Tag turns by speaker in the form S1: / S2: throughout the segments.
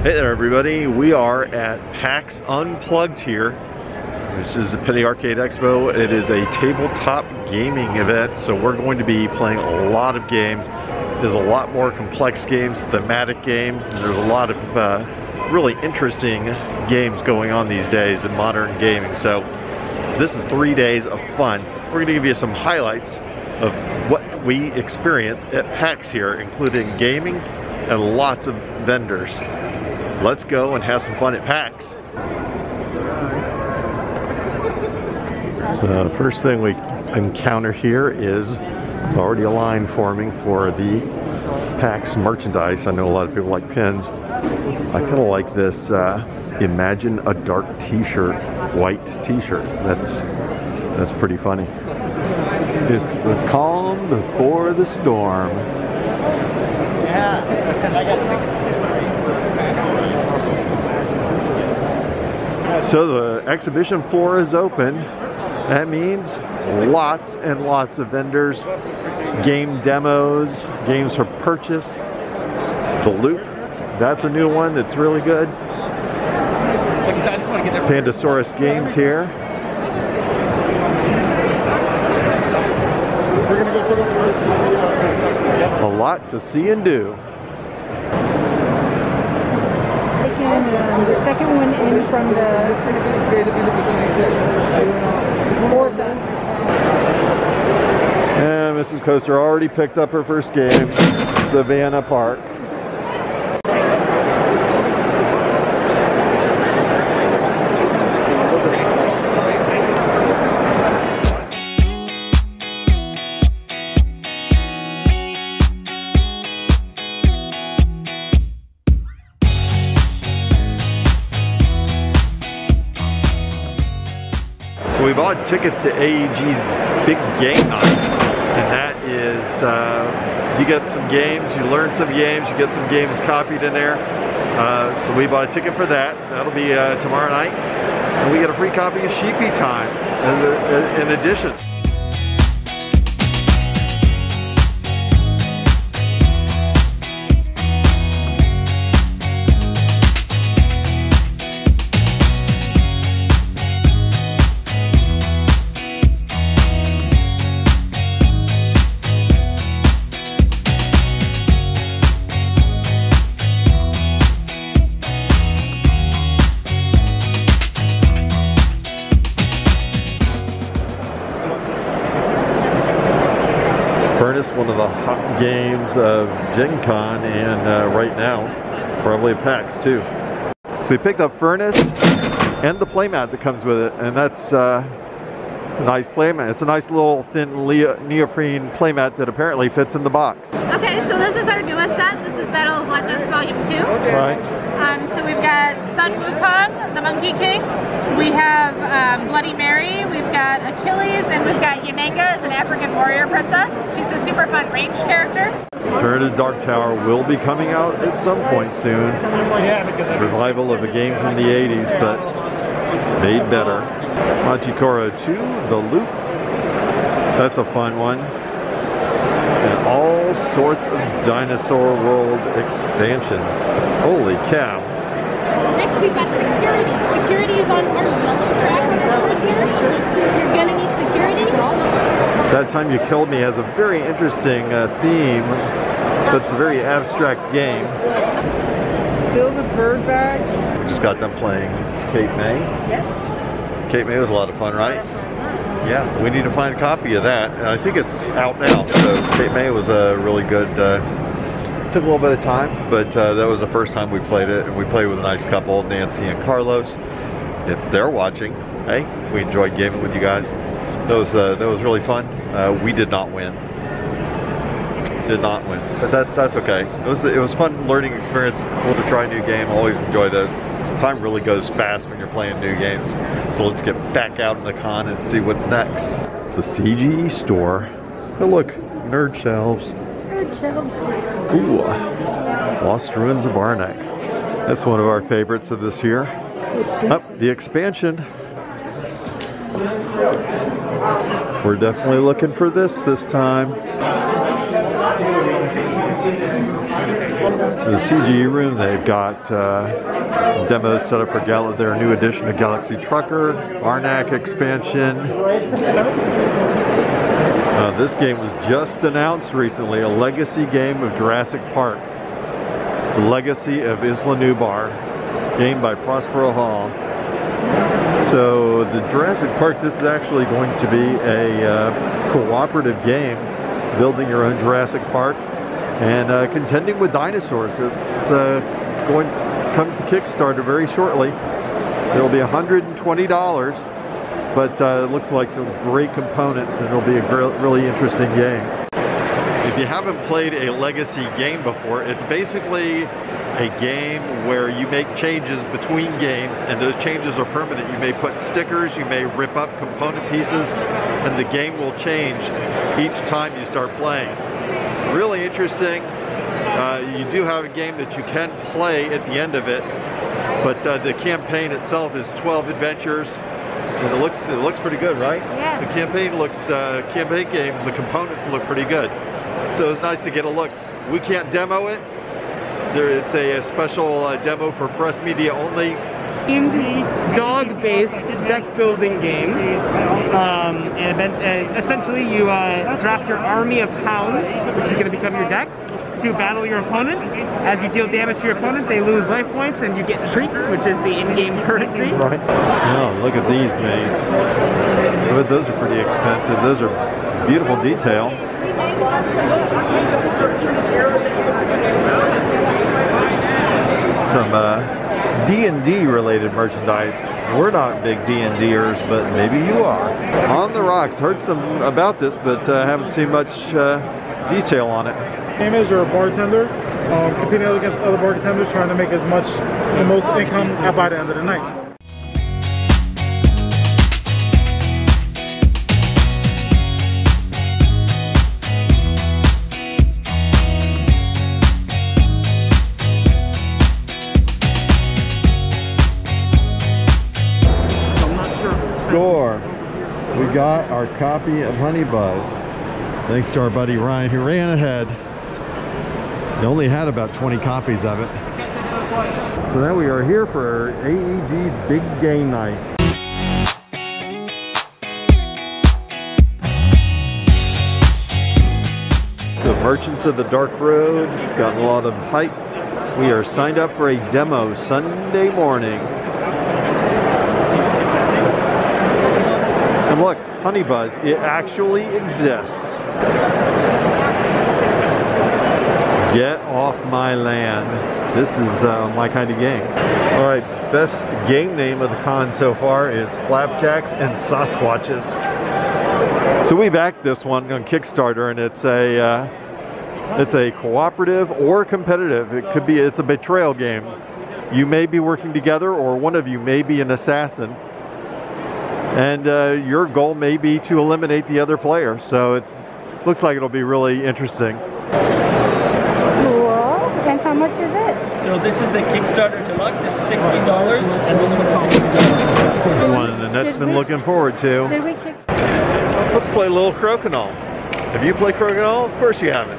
S1: Hey there everybody, we are at PAX Unplugged here, which is the Penny Arcade Expo. It is a tabletop gaming event, so we're going to be playing a lot of games. There's a lot more complex games, thematic games, and there's a lot of really interesting games going on these days in modern gaming. So this is 3 days of fun. We're going to give you some highlights of what we experience at PAX here, including gaming and lots of vendors. Let's go and have some fun at PAX. The first thing we encounter here is already a line forming for the PAX merchandise. I know a lot of people like pins. I kind of like this Imagine a Dark t-shirt, white t-shirt. That's pretty funny. It's the calm before the storm. Yeah, except I got tickets. So the exhibition floor is open. That means lots and lots of vendors, game demos, games for purchase. The Loop, that's a new one that's really good. Pandasaurus games here. A lot to see and do.
S2: The second one in from the fourth.
S1: And Mrs. Coaster already picked up her first game, Savannah Park. We bought tickets to AEG's Big Game Night, and that is, you get some games, you learn some games, you get some games copied in there. So we bought a ticket for that. That'll be tomorrow night. And we get a free copy of Sheepy Time in addition. One of the hot games of Gen Con, and right now probably PAX too. So we picked up Furnace and the playmat that comes with it, and that's a nice playmat. It's a nice little thin neoprene playmat that apparently fits in the box.
S3: Okay, so this is our newest set. This is Battle of Legends Volume 2.
S1: Right.
S3: So we've got Sun Wukong, the Monkey King. We have Bloody Mary, we've got Achilles, and we've got Yanenga as an African warrior princess. She's a super fun ranged character.
S1: Return to the Dark Tower will be coming out at some point soon. Revival of a game from the 80s, but made better. Machikoro 2, The Loop. That's a fun one. And all sorts of Dinosaur World expansions. Holy cow.
S3: Next we've got security. Security is on our yellow track over here. You're gonna need security.
S1: That Time You Killed Me has a very interesting theme, but it's a very abstract game.
S2: Fill the bird bag.
S1: We just got done playing Cape May.
S2: Yeah.
S1: Cape May was a lot of fun, right? Yeah, we need to find a copy of that, and I think it's out now. So Cape May was a really good, took a little bit of time, but that was the first time we played it, and we played with a nice couple, Nancy and Carlos. If they're watching, hey, we enjoyed gaming with you guys. That was really fun. We did not win. Did not win, but that's okay. It was fun learning experience. Cool to try a new game. Always enjoy those. Time really goes fast when you're playing new games. So let's get back out in the con and see what's next. It's the CGE store. Oh look, nerd shelves.
S2: Nerd shelves.
S1: Ooh, Lost Ruins of Arnak. That's one of our favorites of this year. Oh, the expansion. We're definitely looking for this time. The CGE room, they've got some demos set up for their new edition of Galaxy Trucker, Arnak expansion. This game was just announced recently, a legacy game of Jurassic Park. The Legacy of Isla Nublar, game by Prospero Hall. So the Jurassic Park, this is actually going to be a cooperative game, building your own Jurassic Park and contending with dinosaurs. It's going to come to Kickstarter very shortly. It'll be $120, but it looks like some great components, and it'll be a really interesting game. If you haven't played a legacy game before, it's basically a game where you make changes between games, and those changes are permanent. You may put stickers, you may rip up component pieces, and the game will change each time you start playing. Really interesting. You do have a game that you can play at the end of it, but the campaign itself is 12 adventures, and it looks pretty good, right?
S3: Yeah.
S1: The campaign games, the components look pretty good. So it's nice to get a look. We can't demo it. It's a special demo for press media only.
S4: D&D dog-based deck building game. And essentially you draft your army of hounds, which is going to become your deck, to battle your opponent. As you deal damage to your opponent, they lose life points and you get treats, which is the in-game currency. Right.
S1: Oh, look at these minis. But those are pretty expensive. Those are beautiful detail. Some D&D related merchandise. We're not big D&Ders, but maybe you are. On the Rocks, heard some about this, but haven't seen much detail on it.
S5: Game is you're a bartender, competing against other bartenders, trying to make the most income by the end of the night.
S1: Score. We got our copy of Honey Buzz. Thanks to our buddy Ryan, who ran ahead. They only had about 20 copies of it. So now we are here for AEG's Big Game Night. The Merchants of the Dark Road's got a lot of hype. We are signed up for a demo Sunday morning. And look, Honey Buzz, it actually exists. Get off my land. This is my kind of game. All right, best game name of the con so far is Flapjacks and Sasquatches. So we backed this one on Kickstarter, and it's a cooperative or competitive. It's a betrayal game. You may be working together, or one of you may be an assassin. And your goal may be to eliminate the other player. So it looks like it'll be really interesting.
S2: Cool. And how much is it?
S4: So this is the Kickstarter Deluxe. It's $60, and this one is $60.
S1: One the net's been looking forward to.
S2: Did we kick?
S1: Let's play a little Crokinole. Have you played Crokinole? Of course you haven't.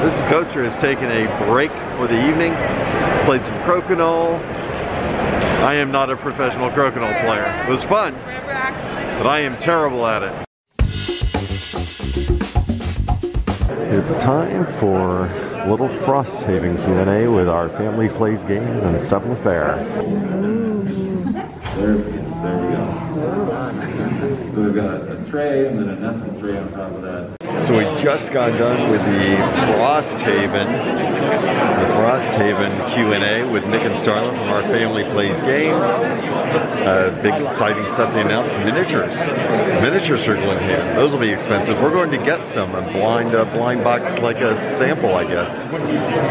S1: This coaster has taken a break for the evening, played some Crokinole. I am not a professional Crokinole player. It was fun, but I am terrible at it. It's time for a little Frosthaven Q&A with our Family Plays Games and Seven Fair. There we go. So we've got a tray and then a nesting tray on top of that. So we just got done with the Frosthaven Q&A with Nick and Starlin from our Family Plays Games. Big exciting stuff they announced, miniatures. Miniature circle in hand. Those will be expensive. We're going to get some, a blind box, like a sample, I guess,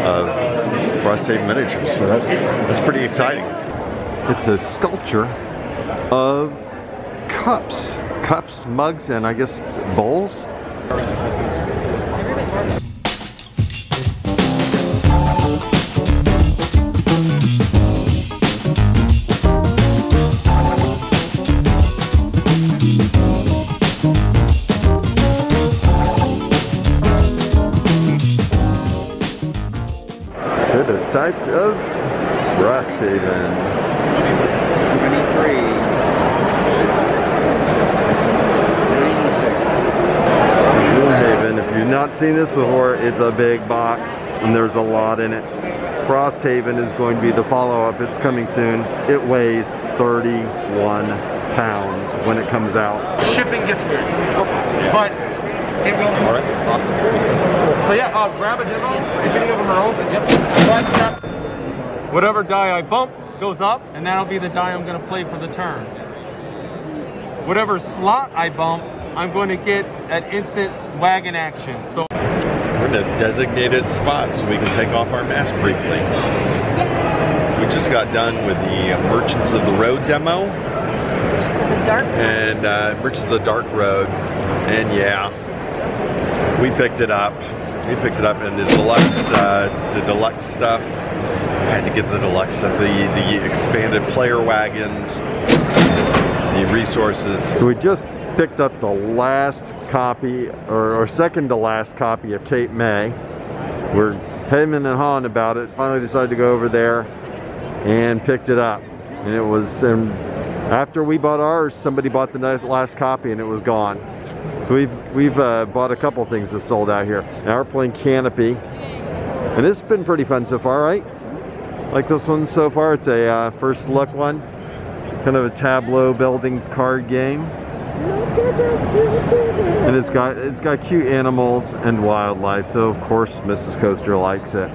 S1: of Frosthaven miniatures. So that's pretty exciting. It's a sculpture of cups. cups, mugs, and I guess bowls. The types of Frosthaven.
S6: 23.
S1: 96. If you've not seen this before, it's a big box and there's a lot in it. Frosthaven is going to be the follow-up. It's coming soon. It weighs 31 pounds when it comes out.
S6: Shipping gets weird, but it will.
S7: All right, awesome. Makes sense.
S6: So yeah, grab a demo. If any of them are open, yep.
S7: Whatever die I bump goes up, and that'll be the die I'm going to play for the turn. Whatever slot I bump, I'm going to get an instant wagon action. So
S1: we're in a designated spot so we can take off our mask briefly. We just got done with the Merchants of the Road demo. And Merchants of the Dark Road. And yeah, we picked it up. We picked it up, and the deluxe stuff. I had to get the deluxe stuff, the expanded player wagons, the resources. So we just picked up the last copy, or second to last copy of Cape May. We're hemming and hawing about it. Finally decided to go over there and picked it up. And it was, after we bought ours, somebody bought the last copy and it was gone. So we've bought a couple things that sold out here. Now we're playing Canopy, and it's been pretty fun so far, right? Like this one so far. It's a first look one, kind of a tableau building card game, and it's got cute animals and wildlife. So of course Mrs. Coaster likes it.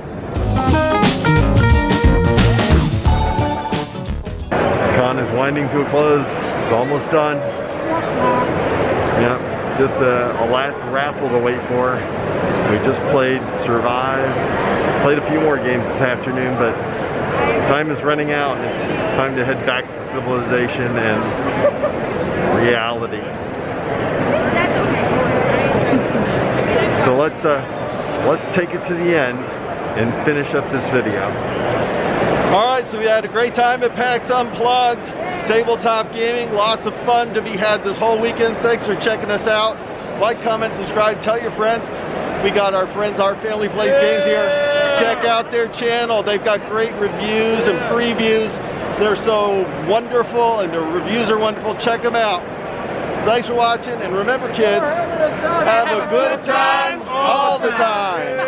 S1: Con is winding to a close. It's almost done. Yep. Just a last raffle to wait for. We just played Survive. Played a few more games this afternoon, but time is running out. It's time to head back to civilization and reality. So let's take it to the end and finish up this video. All right, so we had a great time at PAX Unplugged, tabletop gaming, lots of fun to be had this whole weekend. Thanks for checking us out. Like, comment, subscribe, tell your friends. We got our friends, Our Family Plays Games here. Check out their channel. They've got great reviews and previews. They're so wonderful and the reviews are wonderful. Check them out. Thanks for watching, and remember kids, have a good time all the time.